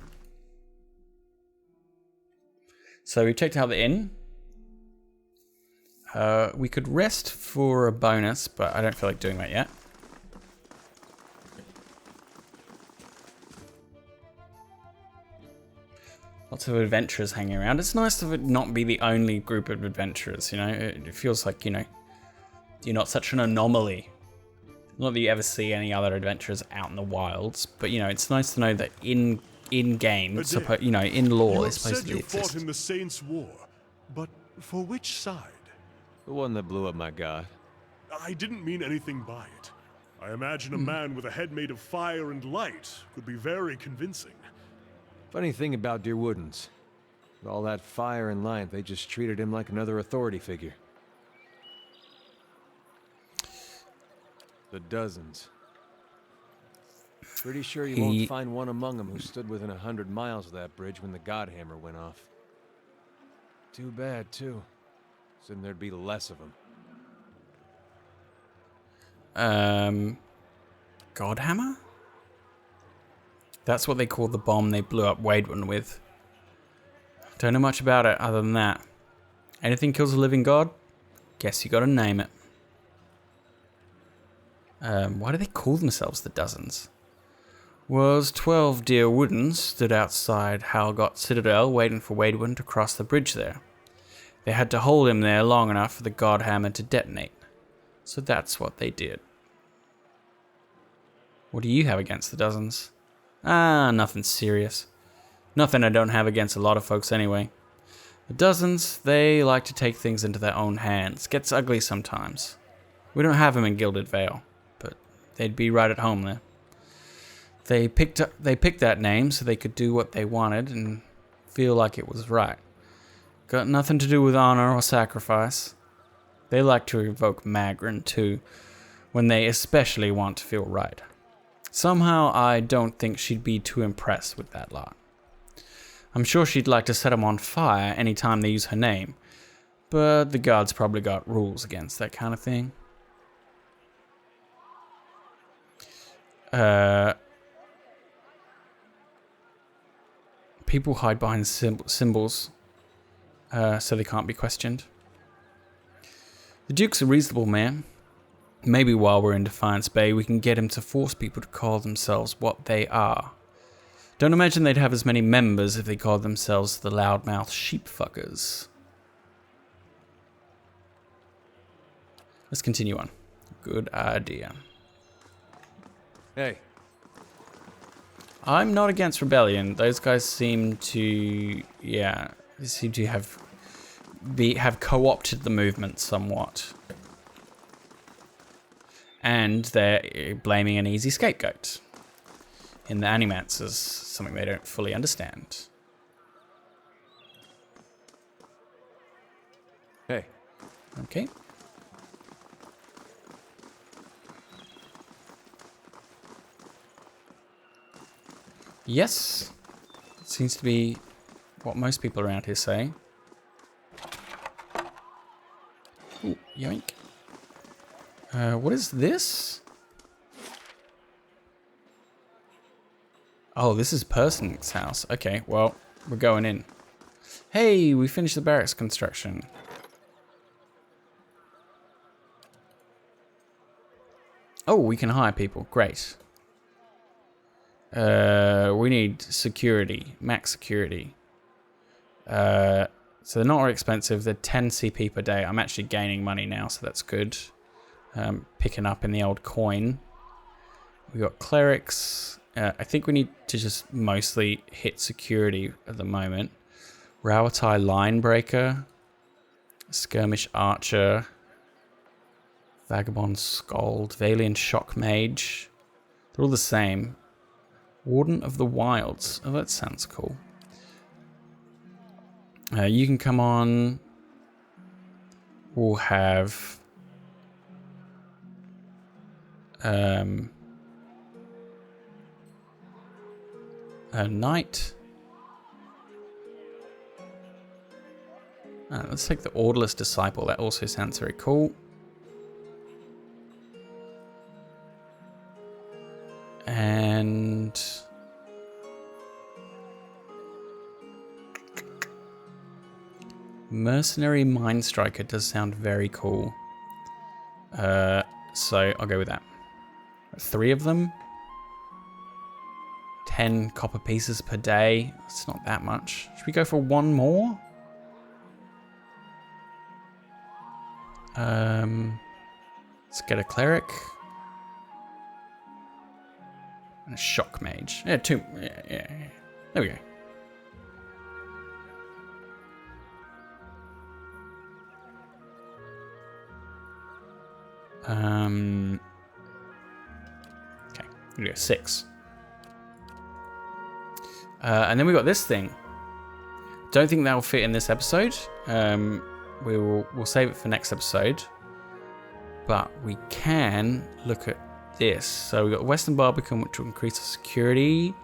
A: So we checked out the inn. We could rest for a bonus, but I don't feel like doing that yet. Lots of adventurers hanging around. It's nice to not be the only group of adventurers, you know? It feels like, you know, you're not such an anomaly. Not that you ever see any other adventurers out in the wilds, but, you know, it's nice to know that in game, you know, in lore,
B: You
A: they're
B: have
A: supposed
B: said
A: to
B: you
A: exist.
B: fought in the Saints' War, but for which side?
C: The one that blew up my god.
B: I didn't mean anything by it. I imagine a man with a head made of fire and light could be very convincing.
C: Funny thing about dear Wardens. With all that fire and light, they just treated him like another authority figure. The dozens. Pretty sure you won't find one among them who stood within 100 miles of that bridge when the Godhammer went off. Too bad, too. Then there'd be less of them.
A: Godhammer? That's what they call the bomb they blew up Warden with. Don't know much about it other than that. Anything kills a living god? Guess you gotta name it. Why do they call themselves the Dozens? Was 12 dear Woodens stood outside Halgot Citadel waiting for Warden to cross the bridge there. They had to hold him there long enough for the Godhammer to detonate. So that's what they did. What do you have against the Dozens? Ah, nothing serious. Nothing I don't have against a lot of folks anyway. The Dozens, they like to take things into their own hands. Gets ugly sometimes. We don't have them in Gilded Vale, but they'd be right at home there. They picked that name so they could do what they wanted and feel like it was right. Got nothing to do with honor or sacrifice. They like to evoke Magrin too, when they especially want to feel right. Somehow I don't think she'd be too impressed with that lot. I'm sure she'd like to set them on fire anytime they use her name, but the gods probably got rules against that kind of thing. People hide behind symbols, so they can't be questioned. The Duke's a reasonable man. Maybe while we're in Defiance Bay, we can get him to force people to call themselves what they are. Don't imagine they'd have as many members if they called themselves the loudmouth sheepfuckers. Let's continue on. Good idea.
C: Hey.
A: I'm not against rebellion. Those guys seem to, yeah, they seem to have co-opted the movement somewhat. And they're blaming an easy scapegoat in the Animancers, something they don't fully understand.
C: Hey.
A: Okay. Yes. Seems to be what most people around here say. Ooh, yoink. What is this? Oh, this is Person's house. Okay, well, we're going in. Hey, we finished the barracks construction. Oh, we can hire people. Great. We need security. Max security. So they're not very expensive. They're 10 CP per day. I'm actually gaining money now, so that's good. Picking up in the old coin. We got clerics. I think we need to just mostly hit security at the moment. Rawatai Linebreaker. Skirmish Archer. Vagabond Skald. Valiant Shock Mage. They're all the same. Warden of the Wilds. Oh, that sounds cool. You can come on. We'll have... a knight. Let's take the Orderless Disciple. That also sounds very cool. And Mercenary Mind Striker does sound very cool. So I'll go with that. 3 of them. 10 copper pieces per day. It's not that much. Should we go for 1 more? Let's get a cleric. And a shock mage. Yeah, 2. Yeah. There we go. Okay, we go 6. And then we got this thing. Don't think that will fit in this episode. We'll save it for next episode. But we can look at this. So we got Western Barbican, which will increase our security.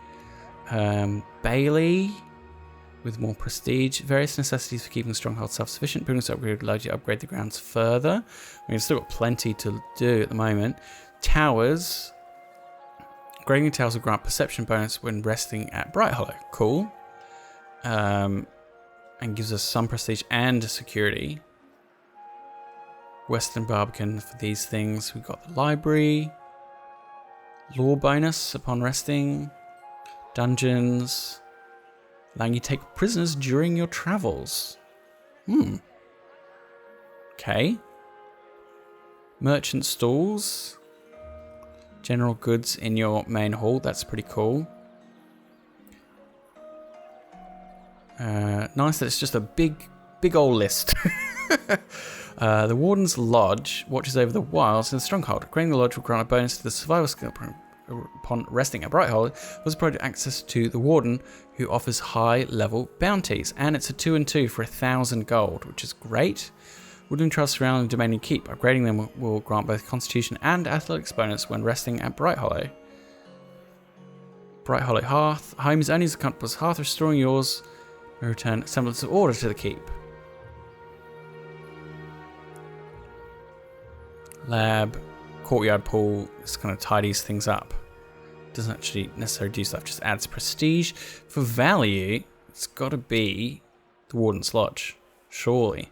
A: Bailey with more prestige. Various necessities for keeping stronghold self-sufficient. Buildings upgrade allows you to upgrade the grounds further. We've still got plenty to do at the moment. Towers. Upgrading towers will grant perception bonus when resting at Bright Hollow. Cool. And gives us some prestige and security. Western Barbican for these things. We've got the library. Law bonus upon resting. Dungeons. Allowing you to take prisoners during your travels. Okay. Merchant stalls. General goods in your main hall. That's pretty cool. Nice that it's just a big old list. The Wardens Lodge watches over the wilds in the stronghold. Upgrading the lodge will grant a bonus to the survival skill upon resting at Bright Hollow. Was provided access to the Warden, who offers high-level bounties. And it's a 2 and 2 for 1,000 gold, which is great. Woodland Trust surrounding the domain and keep. Upgrading them will grant both Constitution and Athletics bonus when resting at Bright Hollow. Bright Hollow Hearth. Home is only as comfortable as hearth. Restoring yours may return semblance of order to the keep. Lab. Courtyard pool. This kind of tidies things up. Doesn't actually necessarily do stuff. Just adds prestige. For value, it's got to be the Wardens Lodge. Surely.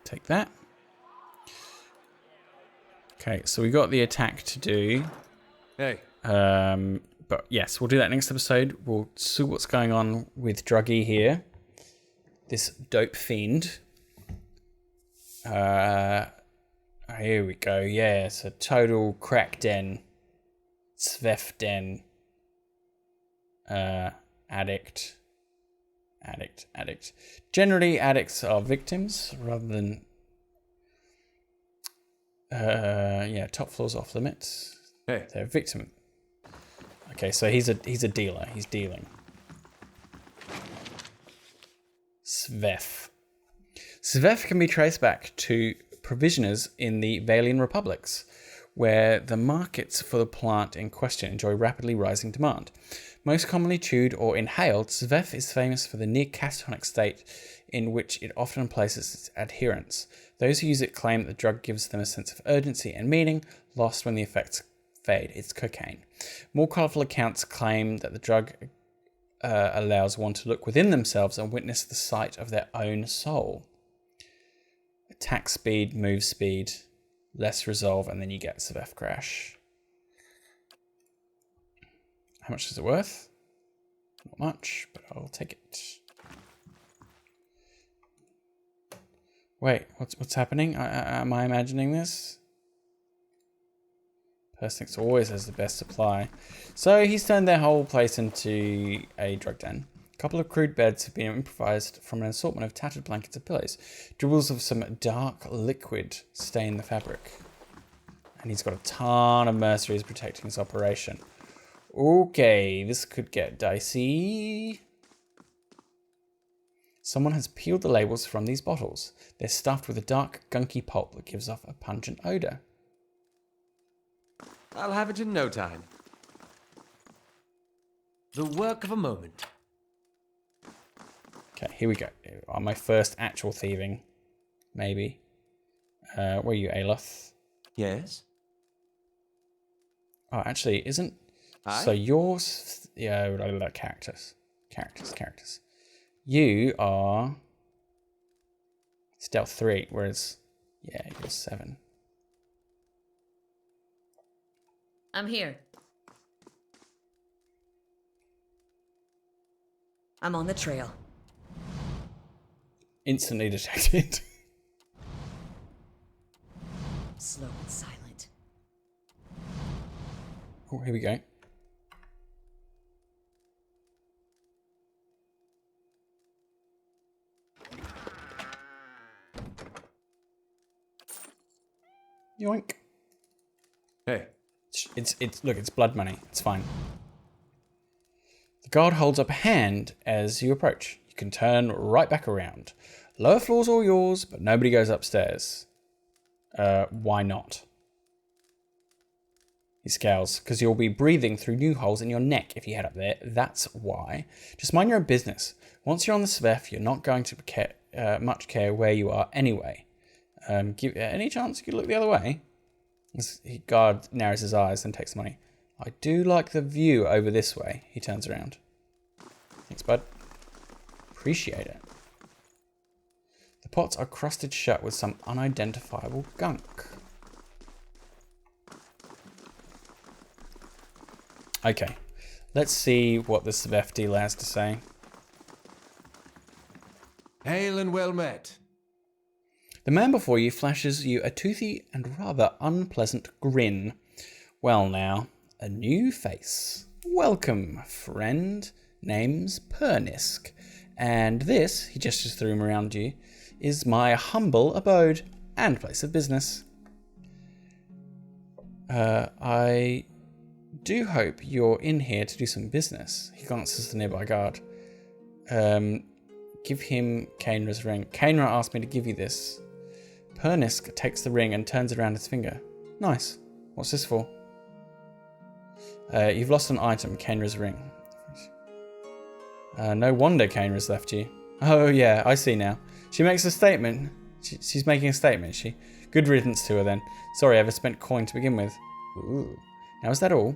A: Take that. Okay, so we got the attack to do.
C: Hey.
A: But yes, we'll do that next episode. We'll see what's going on with Druggy here. This dope fiend. Here we go. Yeah, it's a total crack den. Svef den. Addict. Generally, addicts are victims rather than... yeah, top floor's off limits.
C: Hey.
A: They're a victim. Okay, so he's a dealer. He's dealing. Svef. Svef can be traced back to provisioners in the Valian Republics. where the markets for the plant in question enjoy rapidly rising demand. Most commonly chewed or inhaled, Svef is famous for the near catatonic state in which it often places its adherents. Those who use it claim that the drug gives them a sense of urgency and meaning, lost when the effects fade. It's cocaine. More colourful accounts claim that the drug allows one to look within themselves and witness the sight of their own soul. Attack speed, move speed, less resolve, and then you get Svef crash. How much is it worth? Not much, but I'll take it. Wait, what's happening? Am I imagining this? Persnick's always has the best supply. So he's turned their whole place into a drug den. A couple of crude beds have been improvised from an assortment of tattered blankets and pillows. Dribbles of some dark liquid stain the fabric. And he's got a ton of mercenaries protecting his operation. Okay, this could get dicey. Someone has peeled the labels from these bottles. They're stuffed with a dark, gunky pulp that gives off a pungent odour.
C: I'll have it in no time. The work of a moment.
A: Okay, here we go. On my first actual thieving, maybe. Where are you, Aloth?
C: Yes?
A: Oh, actually, isn't...
C: Aye?
A: So yours... Yeah, characters. Characters. You are... Stealth 3, whereas... Yeah, you're 7.
E: I'm here. I'm on the trail.
A: Instantly detected.
E: Slow and silent.
A: Oh, here we go. Yoink.
C: Hey.
A: It's blood money. It's fine. The guard holds up a hand as you approach. You can turn right back around. Lower floor's all yours, but nobody goes upstairs. Why not? He scowls, because you'll be breathing through new holes in your neck if you head up there. That's why. Just mind your own business. Once you're on the Svef, you're not going to much care where you are anyway. Any chance you could look the other way? The guard narrows his eyes and takes the money. I do like the view over this way. He turns around. Thanks, bud. Appreciate it. The pots are crusted shut with some unidentifiable gunk. Okay, let's see what the Svef dealer has to say.
C: Hail and well met.
A: The man before you flashes you a toothy and rather unpleasant grin. Well now, a new face. Welcome, friend. Name's Pernisk. And this, he gestures the room around you, is my humble abode and place of business. I do hope you're in here to do some business. He glances at the nearby guard. Give him Kainra's ring. Kainra asked me to give you this. Pernisk takes the ring and turns it around his finger. Nice. What's this for? You've lost an item, Kainra's ring. No wonder Kainra's left you. Oh yeah, I see now. She makes a statement. She's making a statement, is she? Good riddance to her then. Sorry I ever spent coin to begin with. Ooh. Now is that all?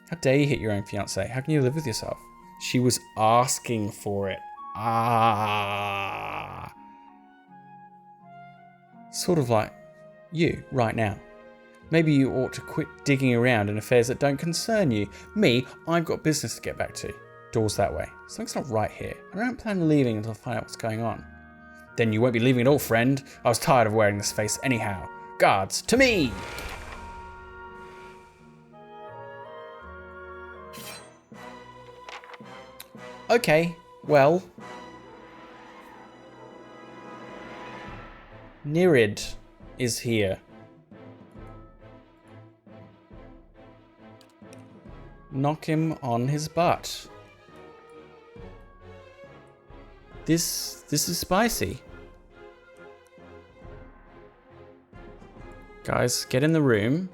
A: How dare you hit your own fiancé? How can you live with yourself? She was asking for it. Ah. Sort of like you, right now. Maybe you ought to quit digging around in affairs that don't concern you. Me, I've got business to get back to. Door's that way. Something's not right here. I don't plan on leaving until I find out what's going on. Then you won't be leaving at all, friend. I was tired of wearing this face anyhow. Guards, to me! Okay, well. Nirid is here. Knock him on his butt. This is spicy. Guys, get in the room.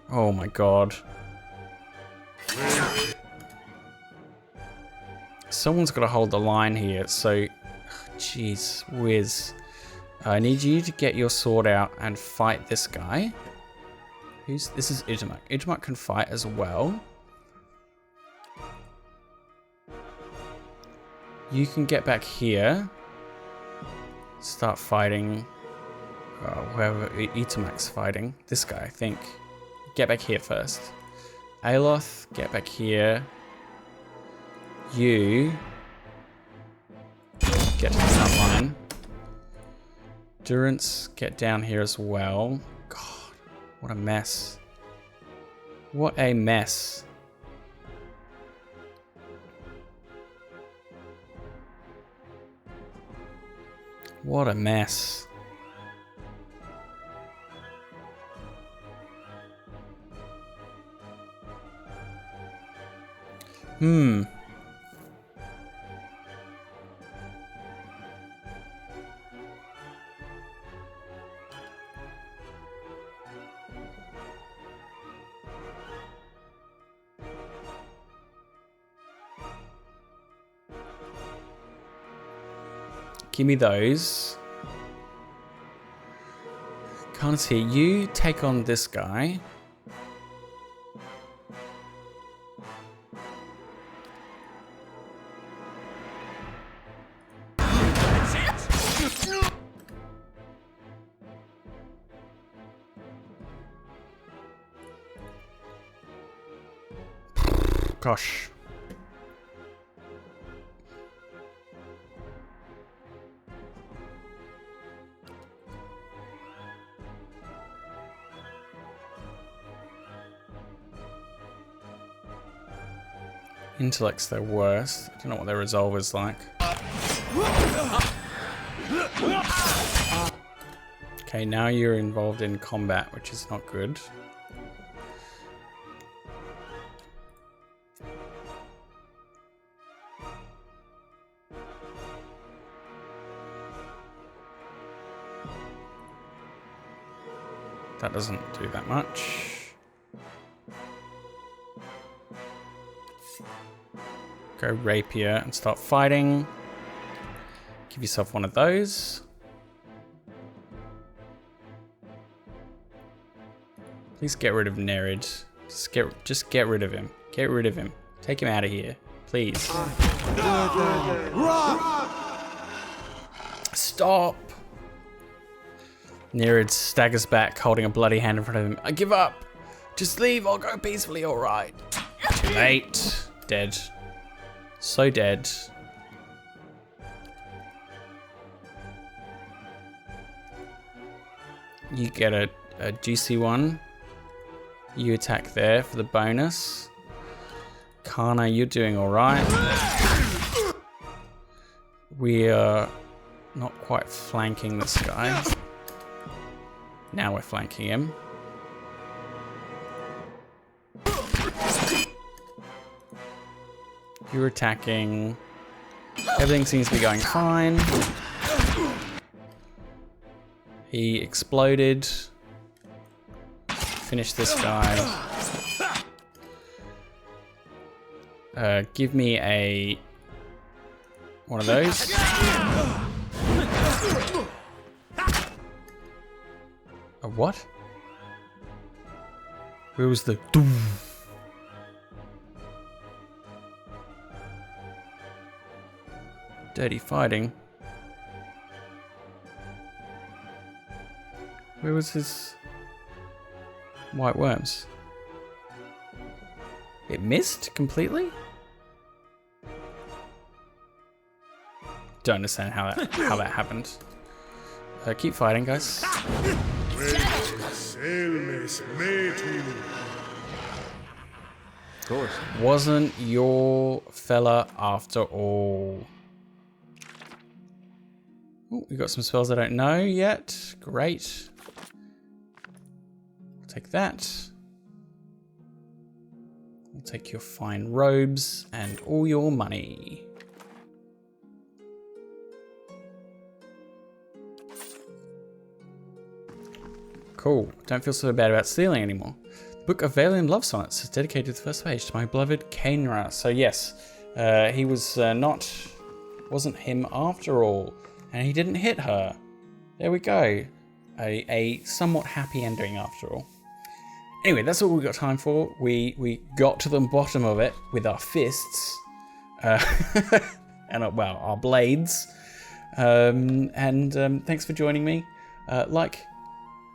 A: Oh my god. Someone's got to hold the line here, so... Jeez whiz. I need you to get your sword out and fight this guy. This is Itamak. Itamak can fight as well. You can get back here. Start fighting whoever Itamak's fighting. This guy, I think. Get back here first. Aloth, get back here. You get to the front line. Durance, get down here as well. God, what a mess. What a mess. What a mess. Give me those. Can't see. You take on this guy. Gosh. Intellect's their worst. I don't know what their resolve is like. Okay, now you're involved in combat, which is not good. That doesn't do that much. Go rapier and start fighting. Give yourself one of those. Please get rid of Nerid. Just get rid of him. Get rid of him. Take him out of here. Please. Stop. Nerid staggers back, holding a bloody hand in front of him. I give up. Just leave. I'll go peacefully, alright. Too late. Dead. So dead. You get a juicy one. You attack there for the bonus. Kana, you're doing alright. We are not quite flanking this guy. Now we're flanking him. You're attacking. Everything seems to be going fine. He exploded. Finish this guy. Give me a... one of those. A what? Where was the... Dirty fighting. Where was his white worms? It missed completely? Don't understand how that happened. Keep fighting, guys.
C: Of course.
A: Wasn't your fella after all. Ooh, we got some spells I don't know yet. Great. Take that. We'll take your fine robes and all your money. Cool. Don't feel so bad about stealing anymore. Book of Valiant Love Sonnets is dedicated to the first page to my beloved Kainra. So yes, he was wasn't him after all, and he didn't hit her. There we go. A somewhat happy ending after all. Anyway, that's all we've got time for. We got to the bottom of it with our fists, and our blades. Thanks for joining me.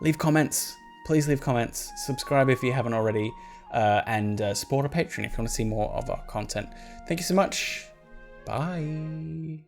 A: Leave comments. Please leave comments. Subscribe if you haven't already, and support our Patreon if you want to see more of our content. Thank you so much. Bye.